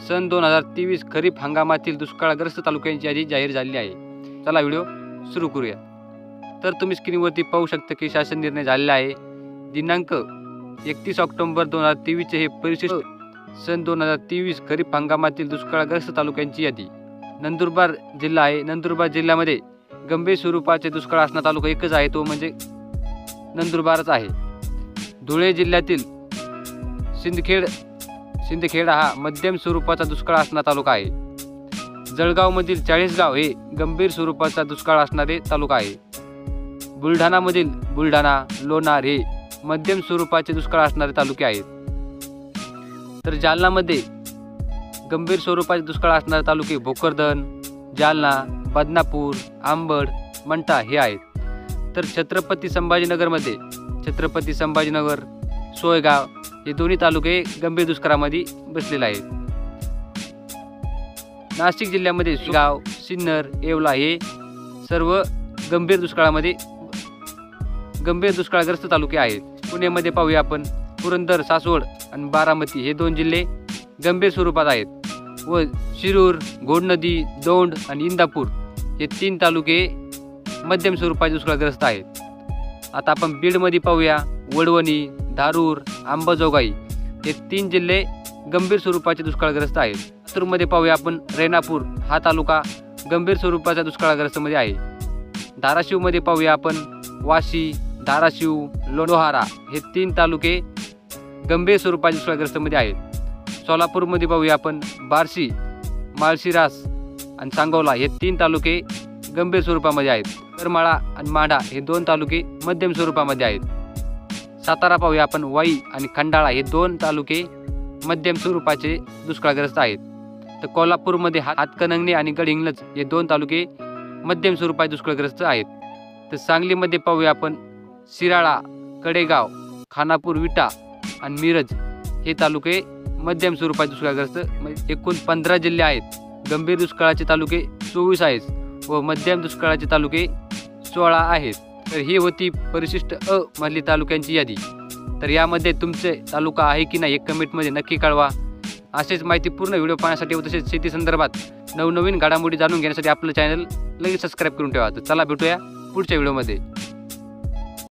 सन 2023 खरीप हंगामातील दुष्काळग्रस्त तालुक्यांची यादी जाहीर झाली आहे। चला व्हिडिओ सुरू करूया। तर तुम्ही स्क्रीनवरती पाहू शकता की शासन निर्णय झालेला आहे। दिनांक 31 ऑक्टोबर 2023 हे परिशिष्ट सन 2023 खरीप हंगामातील दुष्काळग्रस्त तालुक्यांची यादी। नंदुरबार जिल्हा आहे। नंदुरबार जिल्ह्यामध्ये गंभीर स्वरूपाचे दुष्काळ असणारा तालुका एकच आहे, तो म्हणजे नंदुरबारच आहे। धुळे जिल्ह्यातील सिंदखेड हा मध्यम स्वरूपाचा दुष्काळ असणारा तालुका आहे। जळगावमधील 40 गाव हे गंभीर स्वरूपाचा दुष्काळ असणारे तालुका आहे। बुलढाणामधील बुलढाणा, लोणार हे मध्यम स्वरूपाचे दुष्काळ असणारे तालुके आहेत। तर जालनामध्ये गंभीर स्वरूपाचे दुष्काळ असणारे तालुके भोकरदन, जालना, बदनापूर, आंबड, मंठा हे आहेत। तर छत्रपती संभाजीनगर, सोयगाव हे दोन्ही तालुके गंभीर दुष्काळामध्ये बसलेले आहेत। नाशिक जिल्ह्यामध्ये गाव, सिन्नर, येवला हे सर्व गंभीर दुष्काळग्रस्त तालुके आहेत। पुण्यामध्ये पाहूया आपण पुरंदर, सासवड आणि बारामती हे दोन जिल्हे गंभीर स्वरूपात आहेत व शिरूर, घोडनदी, दौंड आणि इंदापूर हे 3 तालुके मध्यम स्वरूपाचे दुष्काळग्रस्त आहेत। आता आपण बीडमध्ये पाहूया वडवणी, धारूर, अंबाजोगाई हे 3 जिल्हे गंभीर स्वरूपाचे दुष्काळग्रस्त आहेत। लातूरमध्ये पाहूया आपण रेणापूर हा तालुका गंभीर स्वरूपाच्या दुष्काळग्रस्तमध्ये आहे। धाराशिवमध्ये पाहूया आपण वाशी, धाराशिव, लोहारा हे 3 तालुके गंभीर स्वरूपाच्या दुष्काळग्रस्तमध्ये आहेत। सोलापूरमध्ये पाहूया आपण बार्शी, माळशिरस आणि सांगोला हे 3 तालुके गंभीर स्वरूपामध्ये आहेत। करमाळा आणि माढा हे 2 तालुके मध्यम स्वरूपामध्ये आहेत। सातारा पाहूया आपण वाई आणि खंडाळा हे 2 तालुके मध्यम स्वरूपाचे दुष्काळग्रस्त आहेत। तर कोल्हापूरमध्ये हातकणंगले आणि गडहिंग्लज हे 2 तालुके मध्यम स्वरूपाचे दुष्काळग्रस्त आहेत। तर सांगलीमध्ये पाहूया आपण शिराळा, कडेगाव, खानापूर, विटा आणि मिरज हे तालुके मध्यम स्वरूपाचे दुष्काळग्रस्त। एकूण 15 जिल्हे आहेत। गंभीर दुष्काळाचे तालुके 24 आहेत व मध्यम दुष्काळाचे तालुके 16 आहेत। तर ही होती परिशिष्ट अ मधली तालुक्यांची यादी। तर यामध्ये तुमचे तालुका आहे की नाही हे कमेंटमध्ये नक्की कळवा। असेच माहितीपूर्ण व्हिडिओ पाहण्यासाठी व तसेच शेती संदर्भात नवनवीन घडामोडी जाणून घेण्यासाठी आपलं चॅनल लगेच सबस्क्राईब करून ठेवा। तर चला भेटूया पुढच्या व्हिडिओमध्ये।